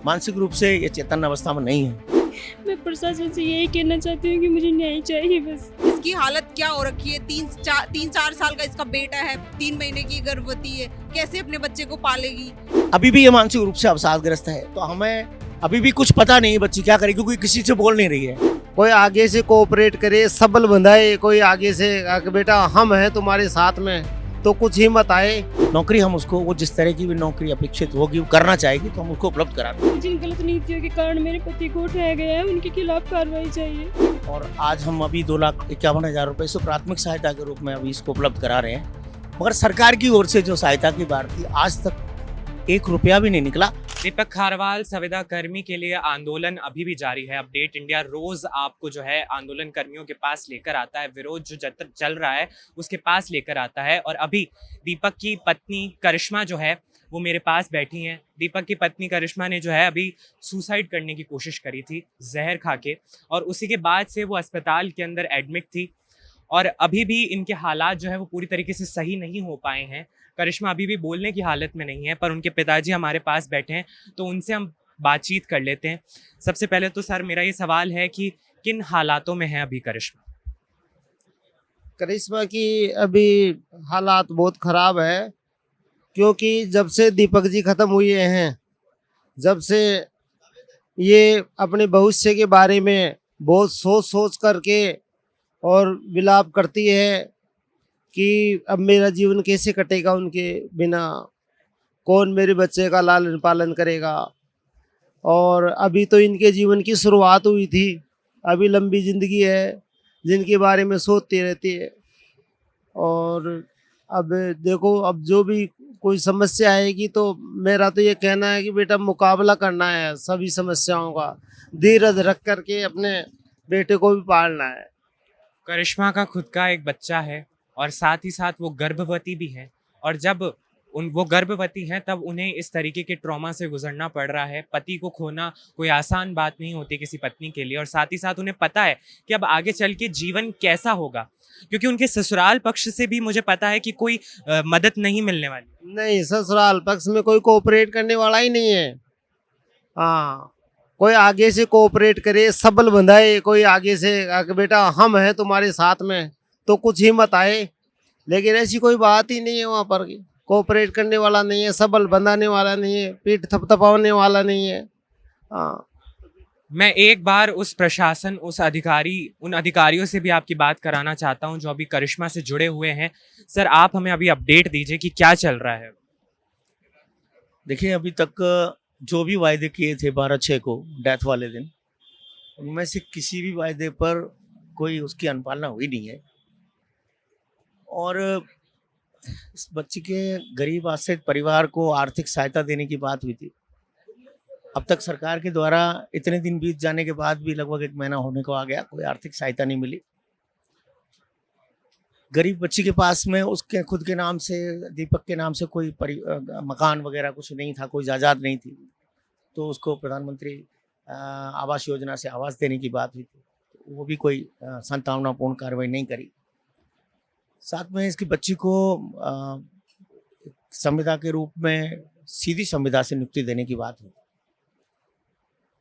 मानसिक रूप से ये चेतन अवस्था में नहीं है। मैं प्रशासन से यही कहना चाहती हूँ कि मुझे न्याय चाहिए बस। इसकी हालत क्या हो रखी है, 3-4 साल का इसका बेटा है, 3 महीने की गर्भवती है, कैसे अपने बच्चे को पालेगी। अभी भी ये मानसिक रूप से अवसादग्रस्त है, तो हमें अभी भी कुछ पता नहीं बच्ची क्या करेगी, क्योंकि किसी से बोल नहीं रही है। कोई आगे से कोऑपरेट करे, सबल बंधाए, कोई आगे से बेटा हम हैं तुम्हारे साथ में, तो कुछ हिम्मत आए। नौकरी हम उसको, वो जिस तरह की भी नौकरी अपेक्षित होगी, वो करना चाहेगी, तो हम उसको उपलब्ध करा देंगे। जिन गलत नीतियों के कारण मेरे पति को उठाया गया है उनके खिलाफ कार्रवाई चाहिए। और आज हम अभी 2,51,000 रुपए से प्राथमिक सहायता के रूप में अभी इसको उपलब्ध करा रहे हैं, मगर सरकार की ओर से जो सहायता की बात थी आज तक 1 रुपया भी नहीं निकला। दीपक खारवाल संविदा कर्मी के लिए आंदोलन अभी भी जारी है। अपडेट इंडिया रोज आपको जो है आंदोलन कर्मियों के पास लेकर आता है, विरोध जो चल रहा है उसके पास लेकर आता है। और अभी दीपक की पत्नी करिश्मा जो है वो मेरे पास बैठी हैं। दीपक की पत्नी करिश्मा ने जो है अभी सुसाइड करने की कोशिश करी थी जहर खा के, और उसी के बाद से वो अस्पताल के अंदर एडमिट थी और अभी भी इनके हालात जो है वो पूरी तरीके से सही नहीं हो पाए हैं। करिश्मा अभी भी बोलने की हालत में नहीं है, पर उनके पिताजी हमारे पास बैठे हैं तो उनसे हम बातचीत कर लेते हैं। सबसे पहले तो सर मेरा ये सवाल है कि किन हालातों में है अभी करिश्मा? करिश्मा की अभी हालात बहुत खराब है, क्योंकि जब से दीपक जी खत्म हुए हैं, जब से ये अपने भविष्य के बारे में बहुत सोच करके और विलाप करती है कि अब मेरा जीवन कैसे कटेगा उनके बिना, कौन मेरे बच्चे का लालन पालन करेगा। और अभी तो इनके जीवन की शुरुआत हुई थी, अभी लंबी ज़िंदगी है जिनके बारे में सोचती रहती है। और अब देखो, अब जो भी कोई समस्या आएगी तो मेरा तो ये कहना है कि बेटा मुकाबला करना है सभी समस्याओं का, धीरज रख करके अपने बेटे को भी पालना है। करिश्मा का खुद का एक बच्चा है और साथ ही साथ वो गर्भवती भी है, और जब वो गर्भवती हैं तब उन्हें इस तरीके के ट्रॉमा से गुजरना पड़ रहा है। पति को खोना कोई आसान बात नहीं होती किसी पत्नी के लिए, और साथ ही साथ उन्हें पता है कि अब आगे चल के जीवन कैसा होगा, क्योंकि उनके ससुराल पक्ष से भी मुझे पता है कि कोई मदद नहीं मिलने वाली। नहीं, ससुराल पक्ष में कोई कोऑपरेट करने वाला ही नहीं है। हाँ, कोई आगे से कोऑपरेट करे, सबल बंधाए, कोई आगे से बेटा हम हैं तुम्हारे साथ में, तो कुछ हिम्मत आए। लेकिन ऐसी कोई बात ही नहीं है, वहाँ पर कोऑपरेट करने वाला नहीं है, सबल बंधाने वाला नहीं है, पीठ थपथपाने वाला नहीं है। हाँ, मैं एक बार उस प्रशासन, उन अधिकारियों से भी आपकी बात कराना चाहता हूं जो अभी करिश्मा से जुड़े हुए हैं। सर, आप हमें अभी अपडेट दीजिए कि क्या चल रहा है। देखिए, अभी तक जो भी वायदे किए थे 12/6 को डेथ वाले दिन, उनमें से किसी भी वायदे पर कोई उसकी अनुपालना हुई नहीं है। और इस बच्ची के गरीब आश्रित परिवार को आर्थिक सहायता देने की बात हुई थी। अब तक सरकार के द्वारा इतने दिन बीत जाने के बाद भी लगभग 1 महीना होने को आ गया, कोई आर्थिक सहायता नहीं मिली। गरीब बच्ची के पास में उसके खुद के नाम से, दीपक के नाम से कोई मकान वगैरह कुछ नहीं था, कोई जायदाद नहीं थी, तो उसको प्रधानमंत्री आवास योजना से आवास देने की बात हुई थी, तो वो भी कोई सांत्वनापूर्ण कार्रवाई नहीं करी। साथ में इसकी बच्ची को संविदा के रूप में सीधी संविदा से नियुक्ति देने की बात हुई,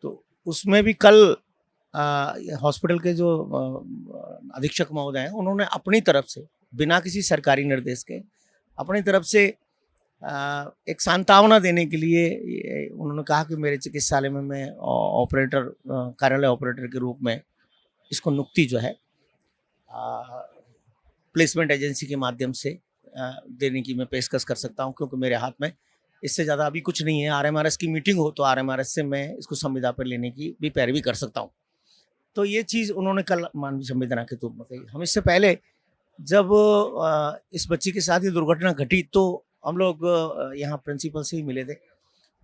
तो उसमें भी कल हॉस्पिटल के जो अधीक्षक महोदय हैं, उन्होंने अपनी तरफ से बिना किसी सरकारी निर्देश के अपनी तरफ से एक सांत्वना देने के लिए उन्होंने कहा कि मेरे चिकित्सालय में मैं ऑपरेटर, कार्यालय ऑपरेटर के रूप में इसको नियुक्ति जो है प्लेसमेंट एजेंसी के माध्यम से देने की मैं पेशकश कर सकता हूं, क्योंकि मेरे हाथ में इससे ज़्यादा अभी कुछ नहीं है। आरएमआरएस की मीटिंग हो तो आरएमआरएस से मैं इसको संविदा पर लेने की भी पैरवी कर सकता हूं। तो ये चीज़ उन्होंने कल मानवीय संवेदना के रूप में कही। हम इससे पहले जब इस बच्ची के साथ ये दुर्घटना घटी तो हम लोग यहाँ प्रिंसिपल से ही मिले थे,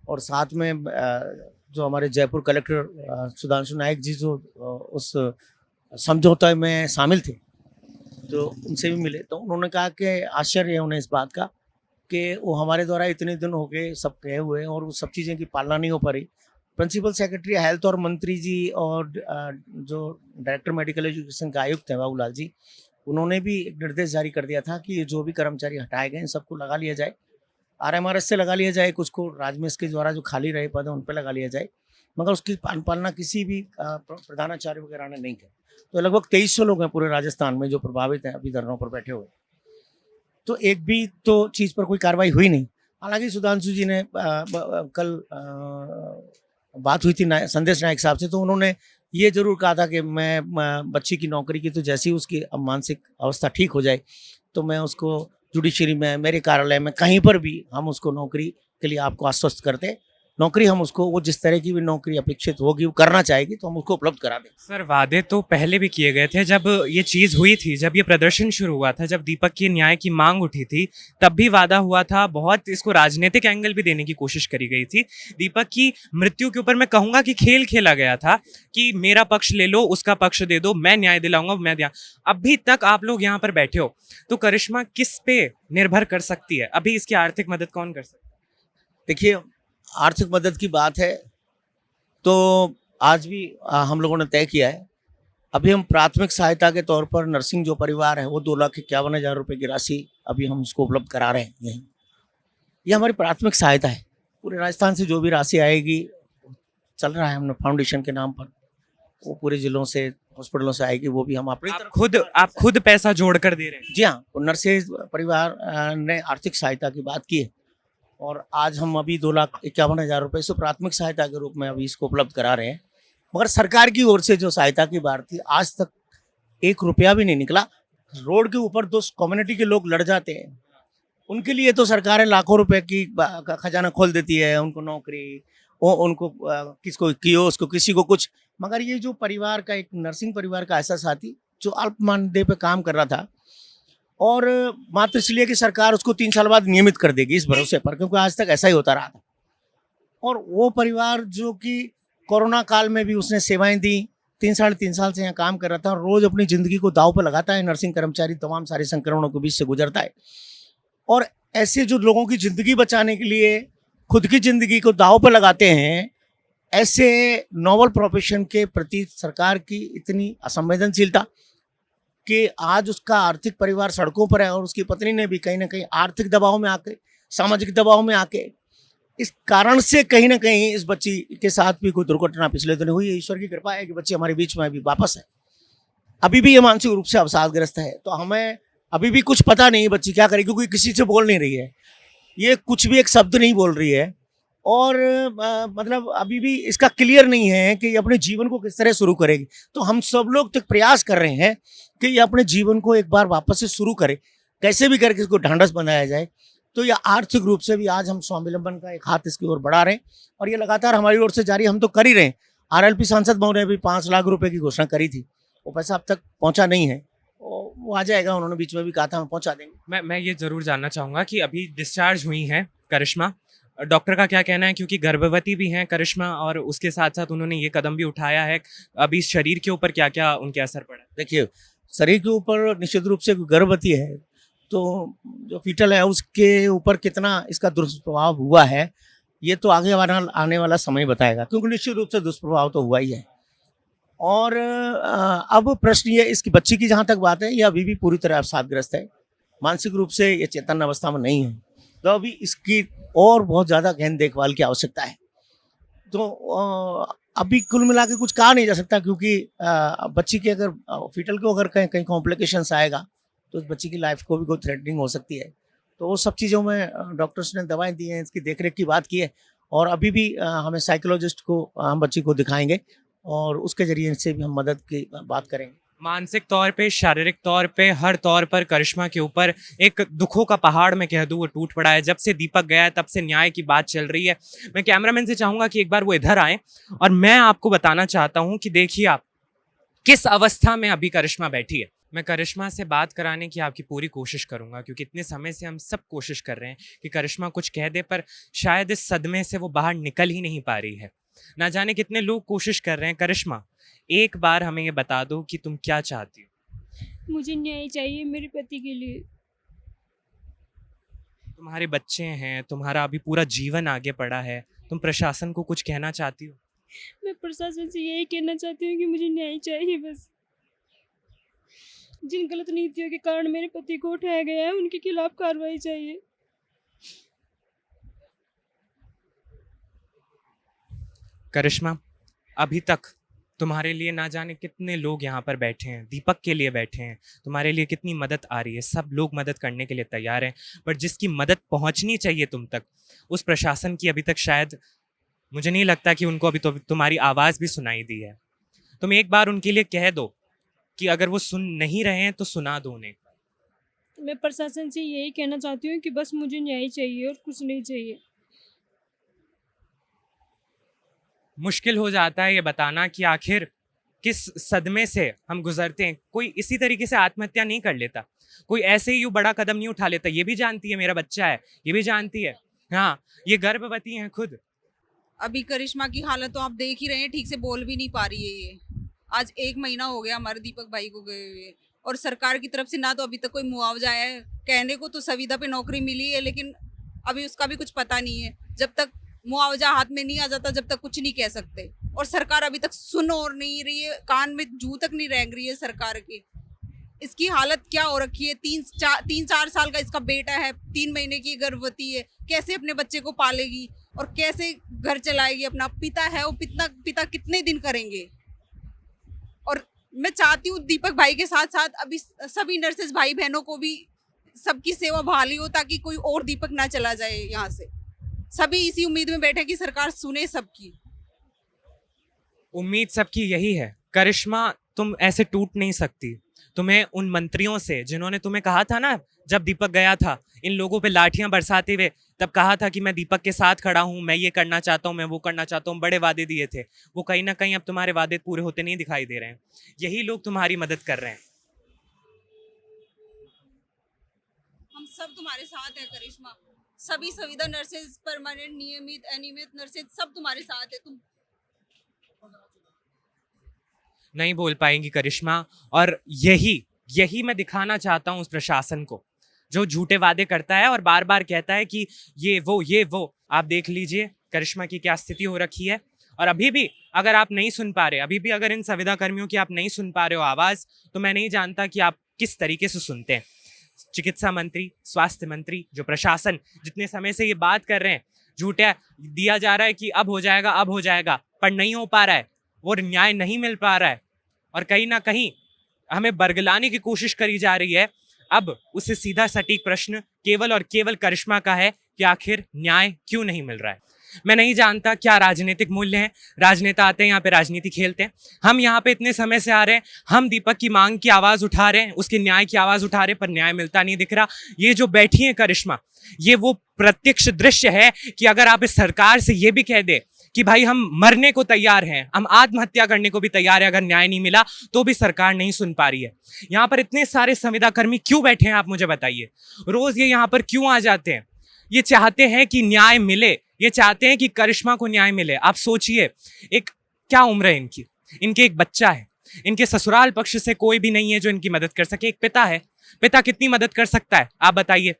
और साथ में जो हमारे जयपुर कलेक्टर सुधांशु नायक जी जो उस समझौते में शामिल थे, तो उनसे भी मिले। तो उन्होंने कहा कि आश्चर्य है उन्हें इस बात का कि वो हमारे द्वारा इतने दिन हो गए सब कहे हुए और वो सब चीज़ें की पालना नहीं हो पा रही। प्रिंसिपल सेक्रेटरी हेल्थ और मंत्री जी और जो डायरेक्टर मेडिकल एजुकेशन के आयुक्त हैं बाबूलाल जी, उन्होंने भी एक निर्देश जारी कर दिया था कि जो भी कर्मचारी हटाए गए इन सबको लगा लिया जाए। आरएमआरएस से लगा लिया जाए, कुछ को राजमेश के द्वारा जो खाली रहे पद हैं उन पर लगा लिया जाए, मगर उसकी अनुपालना किसी भी प्रधानाचार्य वगैरह ने नहीं की। तो लगभग 2300 लोग हैं पूरे राजस्थान में जो प्रभावित हैं, अभी धरनों पर बैठे हुए। तो एक भी तो चीज़ पर कोई कार्रवाई हुई नहीं। हालांकि सुधांशु जी ने कल बात हुई थी संदेश नायक साहब से, तो उन्होंने ये जरूर कहा था कि मैं बच्ची की नौकरी की तो जैसे ही उसकी अब मानसिक अवस्था ठीक हो जाए तो मैं उसको जुडिशरी में, मेरे कार्यालय में, कहीं पर भी हम उसको नौकरी के लिए आपको आश्वस्त करते, नौकरी हम उसको, वो जिस तरह की भी नौकरी अपेक्षित होगी, वो करना चाहेगी तो हम उसको उपलब्ध करा दें। सर, वादे तो पहले भी किए गए थे। जब ये चीज़ हुई थी, जब ये प्रदर्शन शुरू हुआ था, जब दीपक की न्याय की मांग उठी थी, तब भी वादा हुआ था। बहुत इसको राजनीतिक एंगल भी देने की कोशिश करी गई थी। दीपक की मृत्यु के ऊपर मैं कहूँगा कि खेल खेला गया था कि मेरा पक्ष ले लो, उसका पक्ष दे दो, मैं न्याय दिलाऊंगा, मैं दिया। अभी तक आप लोग यहाँ पर बैठे हो, तो करिश्मा किस पे निर्भर कर सकती है? अभी इसकी आर्थिक मदद कौन कर सकता है? देखिए, आर्थिक मदद की बात है तो आज भी हम लोगों ने तय किया है। अभी हम प्राथमिक सहायता के तौर पर नर्सिंग जो परिवार है वो 2,51,000 रुपये की राशि अभी हम उसको उपलब्ध करा रहे हैं। यहीं ये हमारी प्राथमिक सहायता है। पूरे राजस्थान से जो भी राशि आएगी, चल रहा है हमने फाउंडेशन के नाम पर, वो पूरे जिलों से, हॉस्पिटलों से आएगी, वो भी हम अपनी आप खुद पैसा जोड़ कर दे रहे हैं? जी हाँ, नर्सेज परिवार ने आर्थिक सहायता की बात की है और आज हम अभी 2,51,000 रुपये से प्राथमिक सहायता के रूप में अभी इसको उपलब्ध करा रहे हैं। मगर सरकार की ओर से जो सहायता की बात थी, आज तक 1 रुपया भी नहीं निकला। रोड के ऊपर तो कम्युनिटी के लोग लड़ जाते हैं, उनके लिए तो सरकारें लाखों रुपए की खजाना खोल देती है, उनको नौकरी, उनको किसको कियोस्क को, किसी को कुछ। मगर ये जो परिवार का, एक नर्सिंग परिवार का ऐसा साथी जो अल्प मानदेय पे काम कर रहा था और मात्र इसलिए कि सरकार उसको 3 साल बाद नियमित कर देगी इस भरोसे पर, क्योंकि आज तक ऐसा ही होता रहा था। और वो परिवार जो कि कोरोना काल में भी उसने सेवाएं दी, 3 साढ़े 3 साल से यहाँ काम कर रहा था और रोज अपनी जिंदगी को दांव पर लगाता है। नर्सिंग कर्मचारी तमाम सारे संक्रमणों के बीच से गुजरता है और ऐसे जो लोगों की जिंदगी बचाने के लिए खुद की जिंदगी को दांव पर लगाते हैं, ऐसे नोबल प्रोफेशन के प्रति सरकार की इतनी असंवेदनशीलता कि आज उसका आर्थिक परिवार सड़कों पर है और उसकी पत्नी ने भी कहीं ना कहीं आर्थिक दबाव में आके, सामाजिक दबाव में आके, इस कारण से कहीं ना कहीं इस बच्ची के साथ भी कोई दुर्घटना पिछले दिनों हुई है। ईश्वर की कृपा है कि बच्ची हमारे बीच में अभी वापस है। अभी भी ये मानसिक रूप से अवसादग्रस्त है, तो हमें अभी भी कुछ पता नहीं बच्ची क्या करेगी, क्योंकि किसी से बोल नहीं रही है, ये कुछ भी एक शब्द नहीं बोल रही है और मतलब अभी भी इसका क्लियर नहीं है कि ये अपने जीवन को किस तरह शुरू करेगी। तो हम सब लोग तो प्रयास कर रहे हैं कि ये अपने जीवन को एक बार वापस से शुरू करे, कैसे भी करके इसको ढांढस बनाया जाए। तो ये आर्थिक रूप से भी आज हम स्वावलंबन का एक हाथ इसकी ओर बढ़ा रहे हैं और ये लगातार हमारी ओर से जारी, हम तो कर ही रहे हैं। RLP सांसद महोदय ने भी 5 लाख रुपए की घोषणा करी थी, वो पैसा अब तक पहुंचा नहीं है, वो आ जाएगा, उन्होंने बीच में भी कहा था हम पहुंचा देंगे। मैं ये जरूर जानना चाहूँगा कि अभी डिस्चार्ज हुई हैं करिश्मा, डॉक्टर का क्या कहना है, क्योंकि गर्भवती भी हैं करिश्मा और उसके साथ साथ उन्होंने ये कदम भी उठाया है, अभी शरीर के ऊपर क्या क्या उनके असर पड़ा? देखिए, शरीर के ऊपर निश्चित रूप से गर्भवती है तो जो फीटल है उसके ऊपर कितना इसका दुष्प्रभाव हुआ है ये तो आने वाला समय बताएगा, क्योंकि निश्चित रूप से दुष्प्रभाव तो हुआ ही है। और अब प्रश्न ये, इसकी बच्ची की जहाँ तक बात है, ये अभी भी पूरी तरह अवसादग्रस्त है, मानसिक रूप से ये चेतन अवस्था में नहीं है, तो अभी इसकी और बहुत ज़्यादा गहन देखभाल की आवश्यकता है। तो अभी कुल मिला के कुछ कहा नहीं जा सकता, क्योंकि बच्ची के अगर फीटल को अगर कहीं कॉम्प्लिकेशंस आएगा तो उस बच्ची की लाइफ को भी कोई थ्रेटनिंग हो सकती है। तो वो सब चीज़ों में डॉक्टर्स ने दवाएं दी हैं, इसकी देखरेख की बात की है और अभी भी हमें साइकोलॉजिस्ट को हम बच्ची को दिखाएंगे और उसके जरिए से भी हम मदद की बात करेंगे। मानसिक तौर पे, शारीरिक तौर पे, हर तौर पर करिश्मा के ऊपर एक दुखों का पहाड़ मैं कह दूं वो टूट पड़ा है। जब से दीपक गया है तब से न्याय की बात चल रही है। मैं कैमरामैन से चाहूंगा कि एक बार वो इधर आए और मैं आपको बताना चाहता हूं कि देखिए आप किस अवस्था में अभी करिश्मा बैठी है। मैं करिश्मा से बात कराने की आपकी पूरी कोशिश करूंगा, क्योंकि इतने समय से हम सब कोशिश कर रहे हैं कि करिश्मा कुछ कह दे, पर शायद इस सदमे से वो बाहर निकल ही नहीं पा रही है। ना जाने कितने लोग कोशिश कर रहे हैं। करिश्मा, एक बार हमें ये बता दो कि तुम क्या चाहती हो? मुझे न्याय चाहिए मेरे पति के लिए। तुम्हारे बच्चे हैं, तुम्हारा अभी पूरा जीवन आगे पड़ा है, तुम प्रशासन को कुछ कहना चाहती हो? मैं प्रशासन से यही कहना चाहती हूँ कि मुझे न्याय चाहिए बस। जिन गलत नीतियों के कारण मेरे पति को उठाया गया है उनके खिलाफ कार्रवाई चाहिए। करिश्मा, अभी तक तुम्हारे लिए ना जाने कितने लोग यहाँ पर बैठे हैं, दीपक के लिए बैठे हैं, तुम्हारे लिए कितनी मदद आ रही है, सब लोग मदद करने के लिए तैयार हैं, बट जिसकी मदद पहुँचनी चाहिए तुम तक, उस प्रशासन की अभी तक शायद मुझे नहीं लगता कि उनको अभी तो तुम्हारी आवाज़ भी सुनाई दी है। तुम एक बार उनके लिए कह दो कि अगर वो सुन नहीं रहे हैं तो सुना दो उन्हें। मैं प्रशासन से यही कहना चाहती हूँ कि बस मुझे न्याय चाहिए और कुछ नहीं चाहिए। मुश्किल हो जाता है ये बताना कि आखिर किस सदमे से हम गुजरते हैं। कोई इसी तरीके से आत्महत्या नहीं कर लेता, कोई ऐसे ही यूँ बड़ा कदम नहीं उठा लेता। ये भी जानती है मेरा बच्चा है, ये भी जानती है, हाँ ये गर्भवती हैं खुद। अभी करिश्मा की हालत तो आप देख ही रहे हैं, ठीक से बोल भी नहीं पा रही है ये। आज 1 महीना हो गया हमारे दीपक भाई को गए हुए, और सरकार की तरफ से ना तो अभी तक कोई मुआवजा आया है। कहने को तो संविदा पे नौकरी मिली है, लेकिन अभी उसका भी कुछ पता नहीं है। जब तक मुआवजा हाथ में नहीं आ जाता, जब तक कुछ नहीं कह सकते। और सरकार अभी तक सुन और नहीं रही है, कान में जू तक नहीं रेंग रही है सरकार की। इसकी हालत क्या हो रखी है, 3-4 साल का इसका बेटा है, 3 महीने की गर्भवती है, कैसे अपने बच्चे को पालेगी और कैसे घर चलाएगी अपना। पिता है वो, पिता कितने दिन करेंगे। और मैं चाहती हूँ दीपक भाई के साथ साथ अभी सभी नर्सेस भाई बहनों को भी सबकी सेवा बहाली हो, ताकि कोई और दीपक ना चला जाए यहाँ से। सभी इसी उम्मीद में बैठे कि सरकार सुने सबकी। उम्मीद सबकी यही है। करिश्मा, तुम ऐसे टूट नहीं सकती। तुम्हें उन मंत्रियों से जिन्होंने तुम्हें कहा था ना, जब दीपक गया था इन लोगों पे लाठियां बरसाते हुए, तब कहा था कि मैं दीपक के साथ खड़ा हूं, मैं ये करना चाहता हूं, मैं वो करना चाहता हूं, बड़े वादे दिए थे। वो कहीं ना कहीं अब तुम्हारे वादे पूरे होते नहीं दिखाई दे रहे हैं। यही लोग तुम्हारी मदद कर रहे हैं। हम सब तुम्हारे साथ है करिश्मा। सभी संविदा नर्सेज, परमानेंट, नियमित, अनियमित नर्सेज, सब तुम्हारे साथ है। तुम नहीं बोल पाएंगी करिश्मा, और यही मैं दिखाना चाहता हूँ उस प्रशासन को जो झूठे वादे करता है और बार बार कहता है कि ये वो। आप देख लीजिए करिश्मा की क्या स्थिति हो रखी है। और अभी भी अगर आप नहीं सुन पा रहे, अभी भी अगर इन संविदा कर्मियों की आप नहीं सुन पा रहे हो आवाज़, तो मैं नहीं जानता कि आप किस तरीके से सुनते हैं। चिकित्सा मंत्री, स्वास्थ्य मंत्री, जो प्रशासन जितने समय से ये बात कर रहे हैं, झूठा दिया जा रहा है कि अब हो जाएगा, पर नहीं हो पा रहा है, वो न्याय नहीं मिल पा रहा है, और कहीं ना कहीं हमें बरगलाने की कोशिश करी जा रही है। अब उससे सीधा सटीक प्रश्न केवल और केवल करिश्मा का है कि आखिर न्याय क्यों नहीं मिल रहा है। मैं नहीं जानता क्या राजनीतिक मूल्य हैं। राजनेता आते हैं यहाँ पे, राजनीति खेलते हैं। हम यहाँ पे इतने समय से आ रहे हैं, हम दीपक की मांग की आवाज़ उठा रहे हैं, उसके न्याय की आवाज़ उठा रहे हैं, पर न्याय मिलता नहीं दिख रहा। ये जो बैठी है करिश्मा, ये वो प्रत्यक्ष दृश्य है कि अगर आप इस सरकार से ये भी कह दे कि भाई हम मरने को तैयार हैं, हम आत्महत्या करने को भी तैयार है, अगर न्याय नहीं मिला तो भी सरकार नहीं सुन पा रही है। यहाँ पर इतने सारे संविदा कर्मी क्यों बैठे हैं, आप मुझे बताइए। रोज ये यहाँ पर क्यों आ जाते हैं? ये चाहते हैं कि न्याय मिले, ये चाहते हैं कि करिश्मा को न्याय मिले। आप सोचिए, एक क्या उम्र है इनकी, इनके एक बच्चा है, इनके ससुराल पक्ष से कोई भी नहीं है जो इनकी मदद कर सके। एक पिता है, पिता कितनी मदद कर सकता है आप बताइए,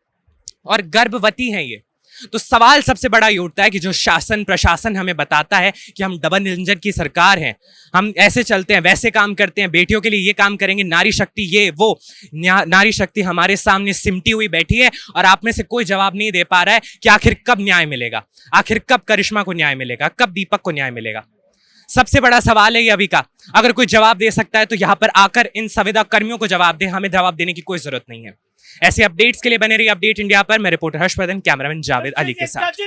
और गर्भवती हैं ये। तो सवाल सबसे बड़ा ये उठता है कि जो शासन प्रशासन हमें बताता है कि हम डबल इंजन की सरकार हैं, हम ऐसे चलते हैं, वैसे काम करते हैं, बेटियों के लिए ये काम करेंगे, नारी शक्ति ये वो, नारी शक्ति हमारे सामने सिमटी हुई बैठी है, और आप में से कोई जवाब नहीं दे पा रहा है कि आखिर कब न्याय मिलेगा, आखिर कब करिश्मा को न्याय मिलेगा, कब दीपक को न्याय मिलेगा। सबसे बड़ा सवाल है ये अभी का। अगर कोई जवाब दे सकता है तो यहाँ पर आकर इन संविदा कर्मियों को जवाब दे, हमें जवाब देने की कोई जरूरत नहीं है। ऐसे अपडेट्स के लिए बने रहिए अपडेट इंडिया पर। मैं रिपोर्टर हर्षवर्धन, कैमरामैन जावेद अली के साथ।